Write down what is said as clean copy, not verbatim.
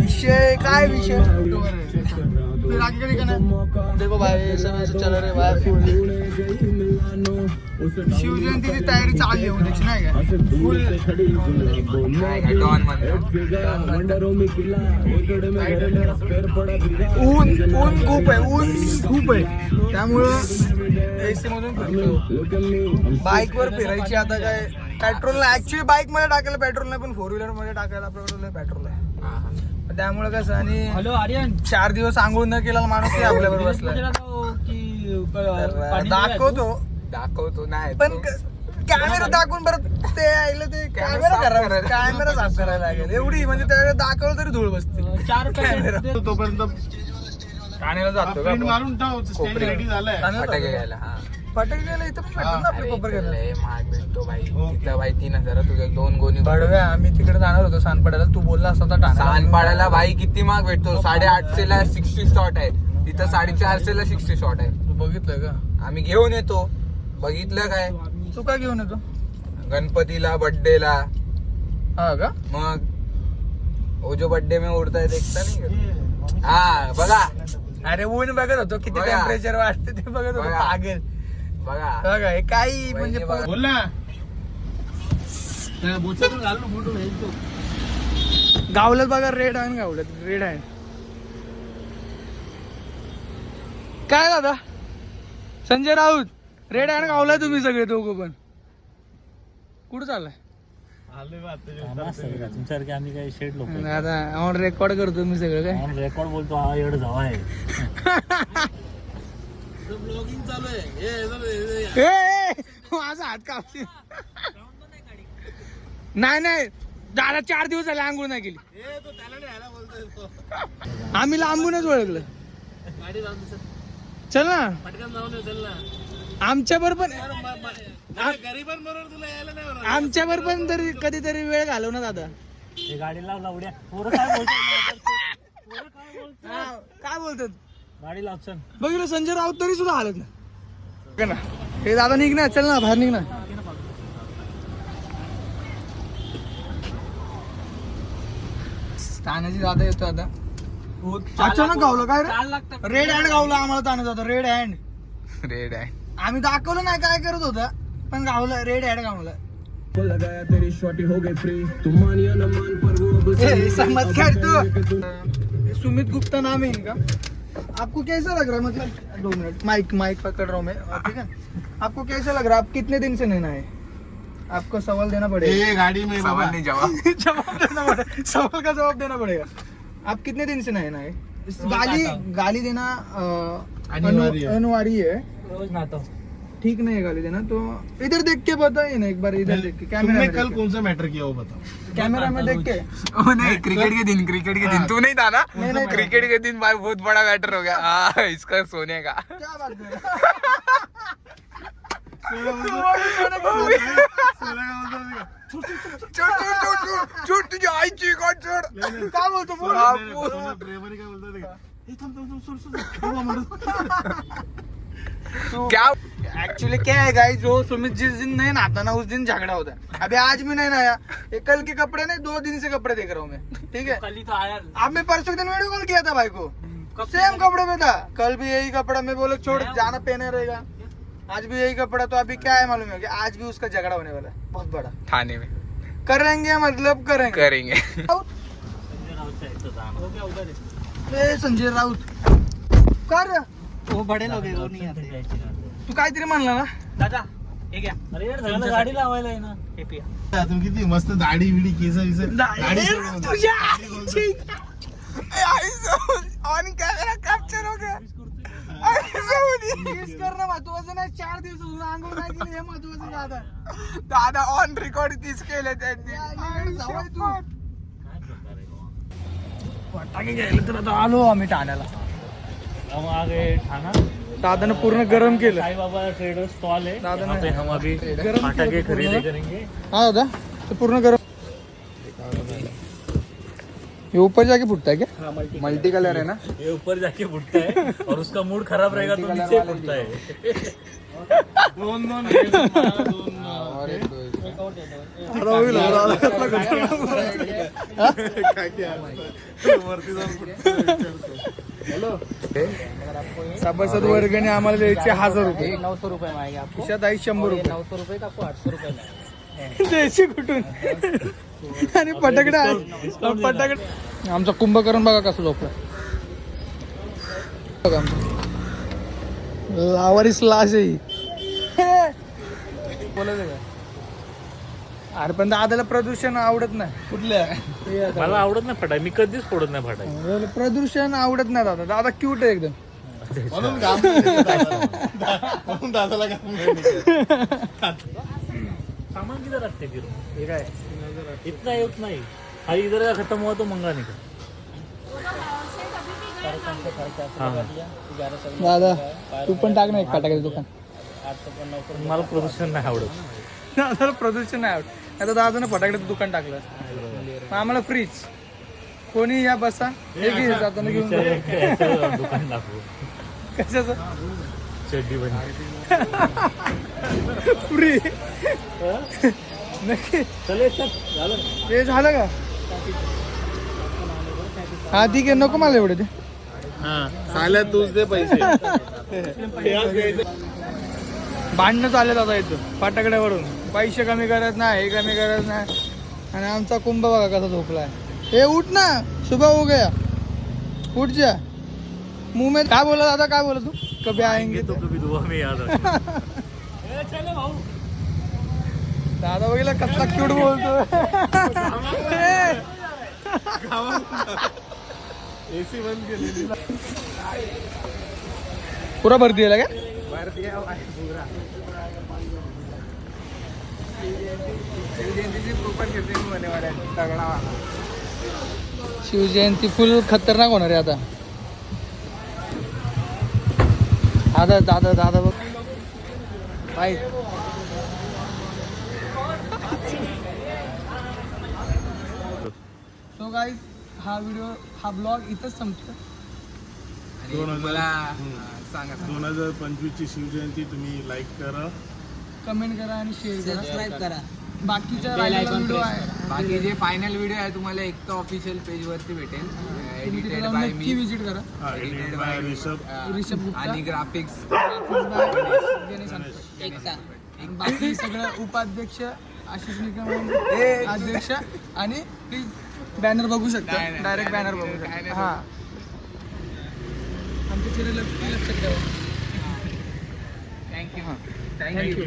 विषय काय विषय फिर आगे कभी कहना देखो भाई ऐसे चल रहे भाई शिवजयंतीची तयारी चालली आहे उद्याची नाही का ऊन खूप आहे त्यामुळं एसी मधून फिरतो बाईक वर फिरायची आता काय पेट्रोल नाही ऍक्च्युली बाईक मध्ये टाकायला पेट्रोल नाही पण 4 व्हीलर मध्ये टाकायला आपल्याकडे पेट्रोल आहे त्यामुळे कसं आणि हॅलो आर्यन 4 दिवस आंघोळ न केलेला माणूस आपल्यावर बसलाय दाखवतो नाही पण कॅमेरा दाखवून परत ते आईला ते कॅमेरा साफ करायला लागेल एवढी म्हणजे त्यावेळेला दाखवलं तरी धूळ बसते 4 कॅमेरा तोपर्यंत ठाण्याला जातो प्रिंट मारून ठेव स्टेज रेडी झालाय फटाके घ्यायला फटाके गेला इथं पण भेटतो ना आपले कोपर गेला महाग भेटतो भाई तिथं भाई 3000 तुझ्या 2 गोणी बडव्या आम्ही तिकडे जाणार होतो सानपाड्याला तू बोलला असता ठाण्याला सानपाड्याला भाई किती महाग भेटतो 850 ला 60 शॉट आहे तिथं 450 ला 60 शॉट आहे तू बघितलं का आम्ही घेऊन येतो बघितलं काय तू काय घेऊन येतो गणपतीला बर्थडेला हा का मग वो जो बर्थडे में उड़ता है देखता नहीं हा बघा अरे ऊन बघत होतो किती बघा. टेम्परेचर वाटते ते बघत होतो बघा. पागल बघा बघा हे काही म्हणजे बोल ना बोचातून घालून फोटो घ्यायचो गावलं बघा रेड आहे गावलं रेड आहे काय दादा संजय राऊत रेड आहे गावलाय तुम्ही सगळे दोघं पण कुठं चाललाय तुमच्यासारखे आम्ही काही शेड लोक आता ऑन रेकॉर्ड करतो मी सगळं काय ऑन रेकॉर्ड बोलतो हा एवढं जावा आहे ब्लॉगिंग चालू आहे माझा हात कापली नाही दादा 4 दिवस झाले आंघोळ नाही केली तो त्याला नाही ह्याला बोलतोय आम्ही लांबूनच ओळखलं गाडी लावून चल ना पटकन जाऊन चल ना आमच्यावर पण गरीबांबरोबर तुला यायला नाही होणार आमच्यावर पण तरी कधीतरी वेळ घालव ना दादा हे गाडी लाव लावड्या पोरं काय बोलतात काय बोलतात गाडी लाव चल बघितलं संजय राऊत तरी सुद्धा हालत ना हे दादा निघ ना चल ना बाहेर निघ ना ताण्याची दादा येतो आता अचानक गावलं काय रे रेड हँड गावलं आम्हाला ताणे जातो रेड हँड रेड आहे आम्ही दाखवलं नाही काय करत होता पण गावलं रेड हँड गावलं समझ क्या तू सुमित गुप्ता नाम है इनका आपको कैसा लग रहा है मतलब 2 मिनट माइक पकड़ रहा हूँ मैं ठीक है आपको कैसा लग रहा है आप कितने दिन से नहीं नहाए आपको सवाल देना पड़ेगा ये गाड़ी में सवाल नहीं जवाब जवाब देना पड़ेगा सवाल का जवाब देना पड़ेगा आप कितने दिन से नहीं नहाए गाली देना अनिवार्य है। अनिवार्य है रोज नहातो ठीक नहीं है गाली देना तो इधर देख के बताइए ना एक बार इधर देख के कैमरा तुमने में कल देख कौन सा मैटर किया वो बताओ के। कैमरा में देख के ओ नहीं क्रिकेट के दिन तू नहीं था ना नहीं। क्रिकेट के दिन भाई बहुत बड़ा मैटर हो गया हाँ इसका सोने का क्या बात कर छोड़ तुझे आईची का छोड़ काय बोलतो बोल. ड्राइवर काय बोलतात हे थांब सोड क्या एक्चुअली क्या है गाइस जो सुमित जिस दिन नहीं नहाता ना उस दिन झगड़ा होता है अभी आज भी नहीं नहाया ये कल के कपड़े नहीं 2 दिन से कपड़े देख रहा हूँ मैं ठीक है कल ही तो आया अब मैं परसों के दिन वीडियो कॉल किया था भाई को सेम कपड़े में था कल भी यही कपड़ा मैं बोले छोड़ जाना पहने रहेगा आज भी यही कपड़ा तो अभी क्या है मालूम है कि आज भी उसका झगड़ा होने वाला है बहुत बड़ा थाने में करेंगे मतलब करेंगे ए, संजय राऊत कर वो बडे लोक आहे, वो नाही आते. तू काहीतरी म्हणला ना दादा हे घ्या अरे यार सगळं गाडी लावायला आहे ना हे पिया तुम्ही किती मस्त दाढी बिडी केस विस तुझ्या आईची. ऑन कॅमेरा कॅप्चर हो गया किस करणं महत्वाचं नाही 4 दिवस आंघोळ नाही केली हे महत्वाचं दादा दादा ऑन रेकॉर्ड तीच केलं त्यांनी जाऊ तू फटाके घ्यायला तर आता आलो आम्ही ठाण्याला हम आ गए ठाणा दादानं पूर्ण गरम केलं साई बाबा ट्रेडर स्टॉल है दादा यहाँ पे हम अभी गरम फटाके किया खरीदी पूर्ण. करेंगे हाँ दादा तो पूर्ण गरम ये ऊपर जाके फुटता है क्या मल्टी कलर है ना ये ऊपर जाके फुटता है और उसका मूड खराब रहेगा तो नीचे फुटता है दोन और एक दो आता होईल, आता कसला घोटाळा. वरती जाऊन कुठं सभासद वर्गणी आम्हाला द्यायचे 1000 रुपये. 900 रुपये मागे आपको. खिशात आहे 100 रुपये. 900 रुपये का आपको 800 रुपये में. द्यायची कुठून आणि फटाकडे आहे. फटाकडे आमचा कुंभकर्ण बघा कसं झोपला. बघा आमचा लावारीस लाश आहे. बोलायचं का? अरे पण दादाला प्रदूषण आवडत नाही. कुठल्या मला आवडत नाही फटाके. मी कधीच फोडत नाही फटाके. प्रदूषण आवडत नाही दादा. दादा क्यूट आहे एकदम. म्हणून घाम म्हणून दादाला घाम सामान किधर रखते फिर. हे काय इतना येत नाही. हा इधर का खत्म हुआ तो मंगा नहीं. दादा तू पण टाक ना एक फटाक्याचं दुकान. मला प्रदूषण नाही आवडत. दादाला प्रदूषण नाही आवडत. आता दादानं फटाक्याचं दुकान टाकलं. मग आम्हाला फ्रीज. कोणी या बसा हे घे जाताना घेऊन जा. दुकान दाखवू. कशाचं चड्डी बन फ्री नक्की. चले चल झालं. ते झालं का? हा ठीक आहे. नको मला एवढे ते. साल्या तूच दे पैसे. भांडणं चालत आता इथं फटाकड्यावरून. पैसे कमी करत नाही, हे कमी करत नाही. आणि आमचा कुंभ बघा कसा झोपलाय. हे उठ ना, सुबह हो गया. उठ जा. मुंह में काय बोला दादा, काय बोला तू? कभी आएंगे तो कभी दुआ में याद चले भाऊ. दादा बघितला कसला क्यूट बोलतो. एसी बंद केलेली. पुरा भरती आहे का? शिवजयंती फुल खतरनाक होणार आहे आता. दादा दादा दादा बघ बाय. सो गाईज हा व्हिडिओ हा ब्लॉग इथंच संपतो. मला सांगा 2025 ची शिवजयंती तुम्ही लाईक करा, कमेंट करा आणि शेअर करा. बाकीच्या व्हिडिओ आहे बाकी जे फायनल व्हिडिओ आहे तुम्हाला एक तर ऑफिशियल पेज वरती भेटेल. तुम्ही तिथे एडिटेड जाऊन बाय नक्की मी विजिट करा. एडिटेड बाय ऋषभ ऋषभ गुप्ता आणि ग्राफिक्स गणेश अंतर. बाकी सगळं उपाध्यक्ष आशिष निकम अध्यक्ष. आणि प्लीज बॅनर बघू शकता. डायरेक्ट बॅनर बघू शकता. हा आमच्या चॅनल लक्षात ठेवा. Thank you thank you.